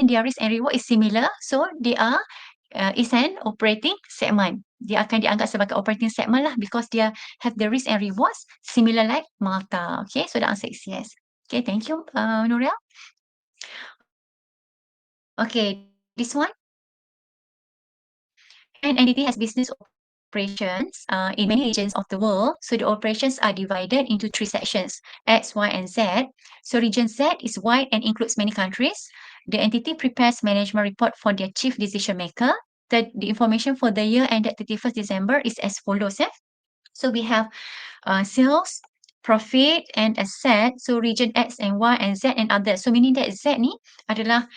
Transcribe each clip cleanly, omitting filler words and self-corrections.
meaning their risk and reward is similar. So they are is an operating segment. Dia akan dianggap sebagai operating segment lah because dia have the risk and rewards similar like Malta. Okay, so the answer is yes. Okay, thank you, Nuria. Okay, this one. An entity has business operations in many regions of the world. So the operations are divided into three sections, X, Y, and Z. So region Z is wide and includes many countries. The entity prepares management report for their chief decision maker. The information for the year ended 31st December is as follows. So we have sales, profit, and asset. So region X and Y and Z and others. So meaning that Z ni adalah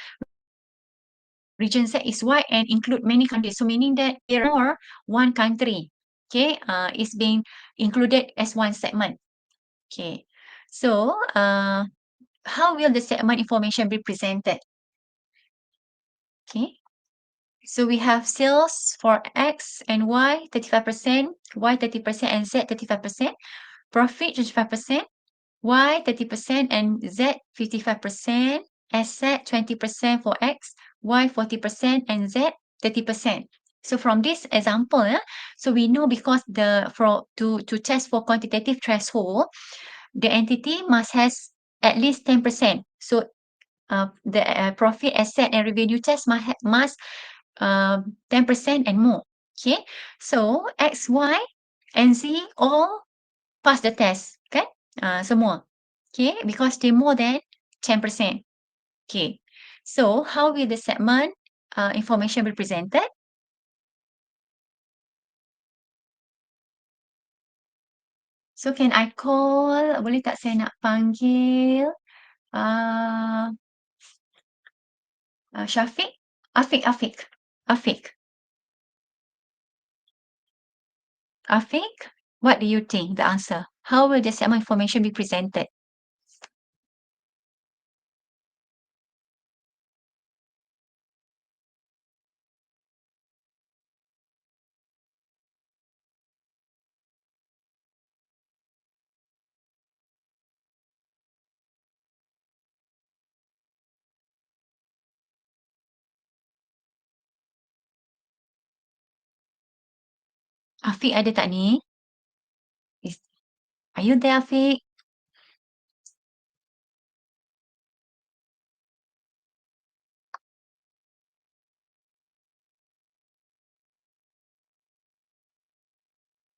region Z is wide and include many countries. So meaning that there are one country, okay, is being included as one segment. Okay, so how will the segment information be presented? Okay, so we have sales for X and Y 35%, Y 30%, and Z 35%. Profit 25%, Y 30%, and Z 55%. Asset 20% for X, Y 40%, and Z 30%. So from this example, so we know because to test for quantitative threshold, the entity must has at least 10%. So the profit, asset, and revenue test must 10% and more. Okay, so X, Y, and Z all pass the test, kan? Semua. Okay, because they more than 10%. Okay, so how will the segment information be presented? So can I call, boleh tak saya nak panggil Syafiq? Afiq. Afiq, what do you think the answer? How will the segment information be presented? Afiq ada tak ni? Are you there, Afiq?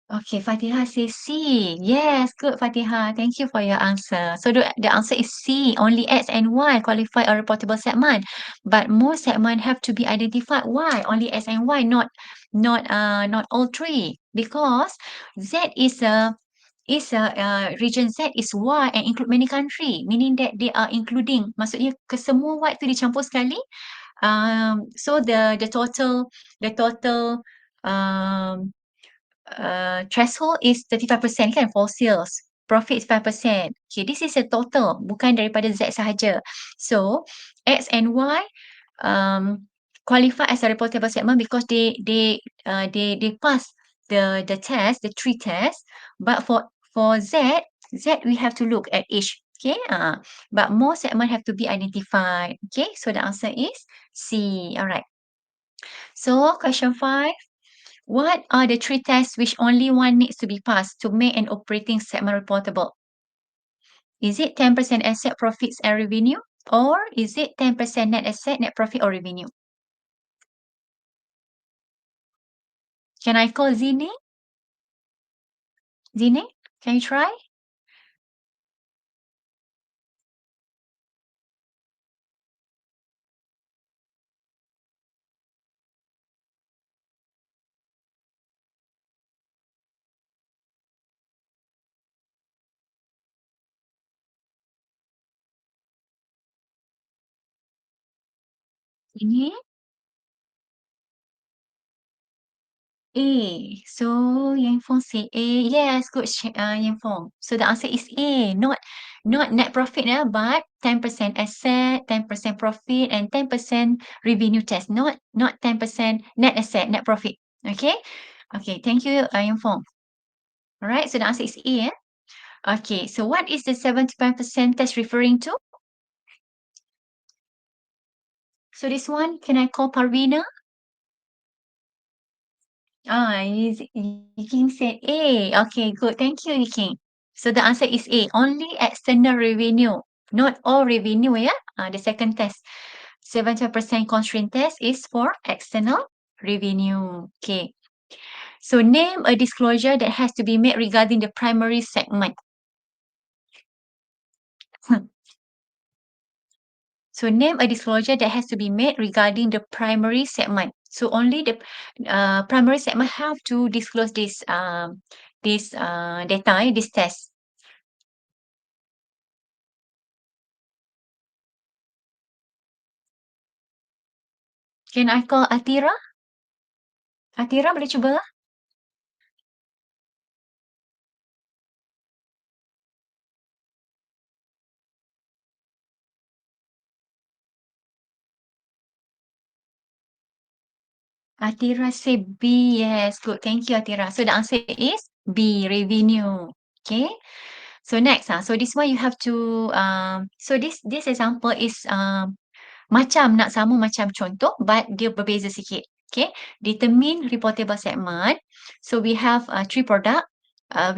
Okay, Fatihah says C. Yes, good, Fatihah. Thank you for your answer. So the answer is C. Only X and Y qualify a reportable segment, but most segment have to be identified. Why? Only X and Y, not all three, because Z is a region Z is wide and include many country, meaning that they are including. Maksudnya kesemua wide tu dicampur sekali. So the total threshold is 35% kan for sales. Profit is 5%. Okay, this is a total, bukan daripada Z sahaja. So, X and Y qualify as a reportable segment because they pass the test, the three tests. But for Z we have to look at each. Okay, but more segment have to be identified. Okay, so the answer is C. Alright. So question 5. What are the three tests which only one needs to be passed to make an operating segment reportable? Is it 10% asset, profits, and revenue? Or is it 10% net asset, net profit, or revenue? Can I call Zine? Zine, can you try? Zine? A. So Yang Fong say A. Yes, good, Yang Fong. So the answer is A, not net profit, but 10% asset, 10% profit, and 10% revenue test. Not 10% net asset, net profit. Okay. Okay. Thank you, Yang Fong. All right. So the answer is A. Okay. So what is the 75% test referring to? So this one, can I call Parvina? Yiking said A. Okay, good. Thank you, Yiking. So the answer is A. Only external revenue, not all revenue, yeah? The second test, 70% constraint test is for external revenue. Okay. So name a disclosure that has to be made regarding the primary segment. So name a disclosure that has to be made regarding the primary segment. So only the primary segment have to disclose this data, this test. Can I call Atira? Atira boleh cuba? Atira say B. Yes, good. Thank you, Atira. So the answer is B, revenue. Okay. So next, so this one you have to so this example is macam nak sama macam contoh, but dia berbeza sikit. Okay, determine reportable segment. So we have three product.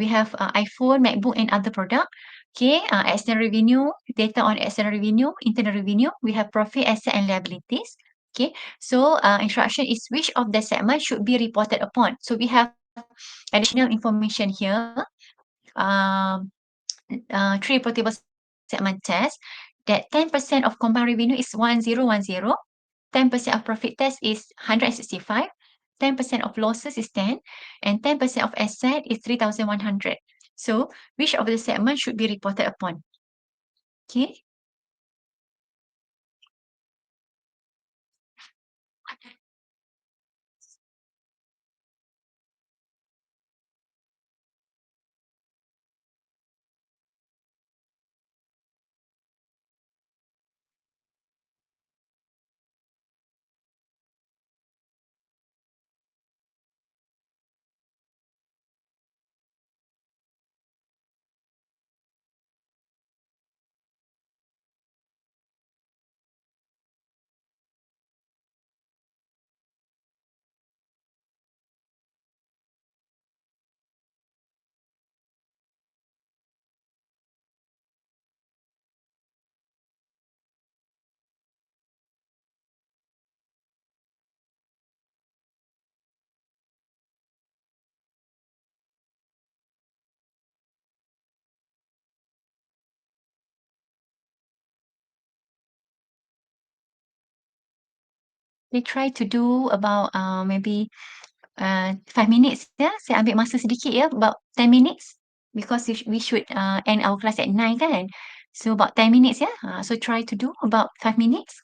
We have iPhone, MacBook, and other product. Okay, external revenue, data on external revenue, internal revenue. We have profit, asset, and liabilities. Okay, so instruction is which of the segment should be reported upon. So we have additional information here. Um, three reportable segment test that 10% of combined revenue is 1010, 10% of profit test is 165, 10% of losses is 10, and 10% of asset is 3,100. So which of the segment should be reported upon? Okay. We try to do about maybe 5 minutes ya. Saya ambil masa sedikit ya, about 10 minutes because we should end our class at 9 kan. So about 10 minutes ya. So try to do about 5 minutes.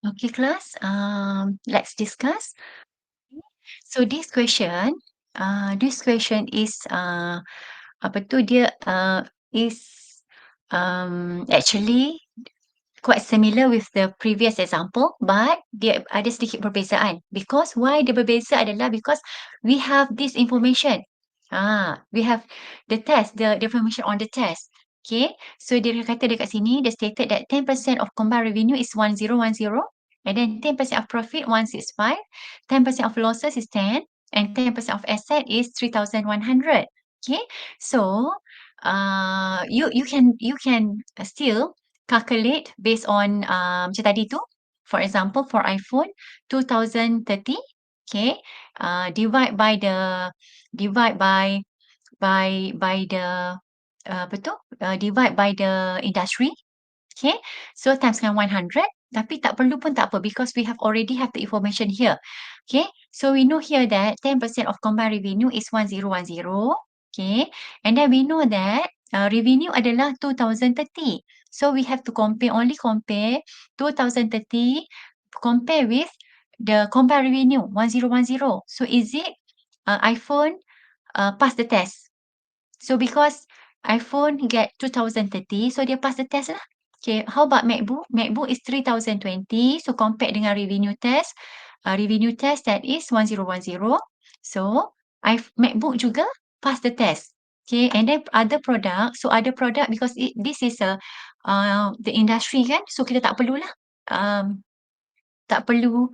Okay, class. Let's discuss. So this question is apa tu dia is actually quite similar with the previous example, but dia ada sedikit perbezaan. Because why dia berbeza adalah because we have this information. We have the test, the information on the test. Okay, so dia kata dekat sini, they stated that 10% of combined revenue is 1010, and then 10% of profit 165, 10% of losses is 10, and 10% of asset is 3100. Okay, so you can still calculate based on macam tadi tu. For example, for iPhone 2030, okay, divide by the apa tu? Divide by the industry. Okay, so times dengan 100, tapi tak perlu pun tak apa because we already have the information here. Okay, so we know here that 10% of combined revenue is 1010. Okay, and then we know that revenue adalah 2030. So we have to only compare 2030 compare with the combined revenue 1010. So is it iPhone pass the test? So because iPhone get 2030, so dia pass the test lah. Okay, how about MacBook? MacBook is 3020, so compare dengan revenue test that is 1010. So MacBook juga pass the test. Okay, and then other product, because this is the industry kan, so kita tak perlulah tak perlu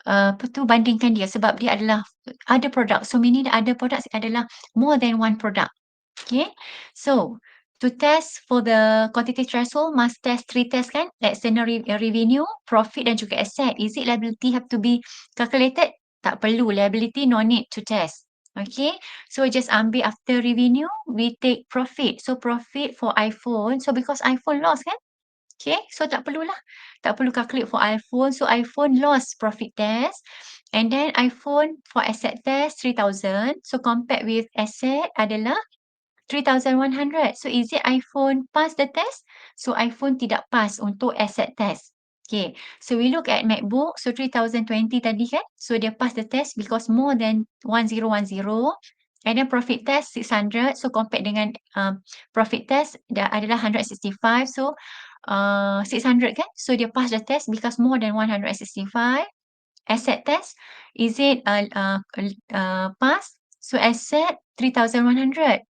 apa tu bandingkan dia sebab dia adalah other product. So meaning the other products adalah more than one product. Okay, so to test for the quantity threshold must test 3 tests kan, external revenue, profit dan juga asset. Is it liability have to be calculated? Tak perlu, liability no need to test. Okay, so just ambil after revenue, we take profit. So profit for iPhone, so because iPhone loss kan? Okay, so tak perlulah. Tak perlu calculate for iPhone. So iPhone loss profit test. And then iPhone for asset test 3000. So compared with asset adalah 3100. So is it iPhone pass the test? So iPhone tidak pass untuk asset test. Okay, so we look at MacBook. So 3020 tadi kan? So dia pass the test because more than 1010. And then profit test 600. So compared dengan profit test dia adalah 165. So 600 kan? So dia pass the test because more than 165. Asset test, is it pass? So asset 3100.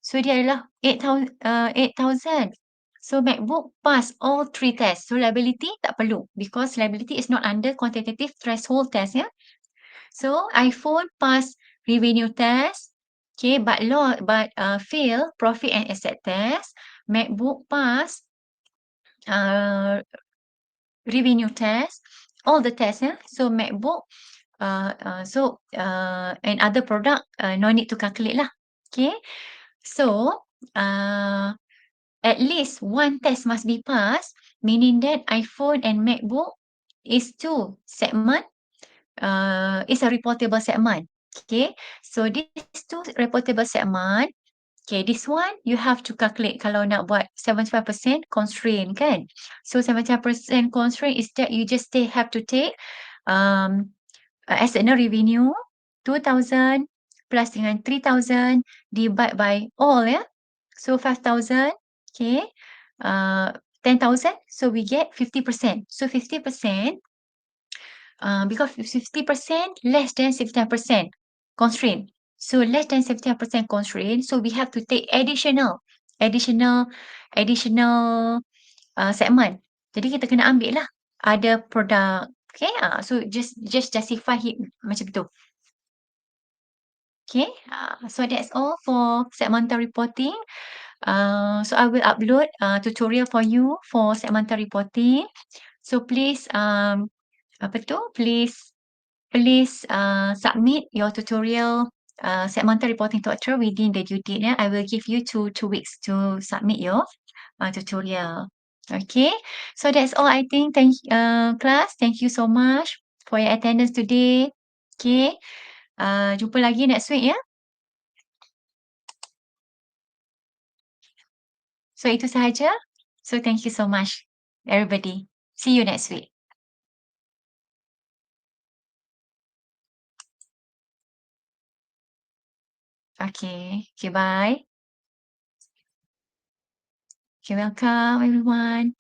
So dia adalah 8,000. So MacBook pass all 3 tests. So liability tak perlu because liability is not under quantitative threshold test ya. So iPhone pass revenue test. Okay, but fail profit and asset test. MacBook pass revenue test, all the tests ya. So MacBook and other product no need to calculate lah. Okay, so at least one test must be passed, meaning that iPhone and MacBook is two segment, is a reportable segment. Okay, so these two reportable segment, okay, this one you have to calculate kalau nak buat 75% constraint kan. So 75% constraint is that you just have to take external revenue 2000 plus dengan 3000 divide by all ya. So 5,000, okay, 10,000, so we get 50%. So 50%, because 50% less than 70% constraint. So less than 70% constraint, so we have to take additional segment. Jadi kita kena ambil lah ada produk, okay, so just justify it macam tu. Okay, so that's all for segmental reporting. So I will upload a tutorial for you for segmental reporting. So please please submit your tutorial segmental reporting tutorial within the due date. I will give you two weeks to submit your tutorial. Okay, so that's all I think. Class. Thank you so much for your attendance today. Okay, jumpa lagi next week ya. So itu sahaja. So thank you so much everybody. See you next week. Okay. Okay, bye. Okay, welcome everyone.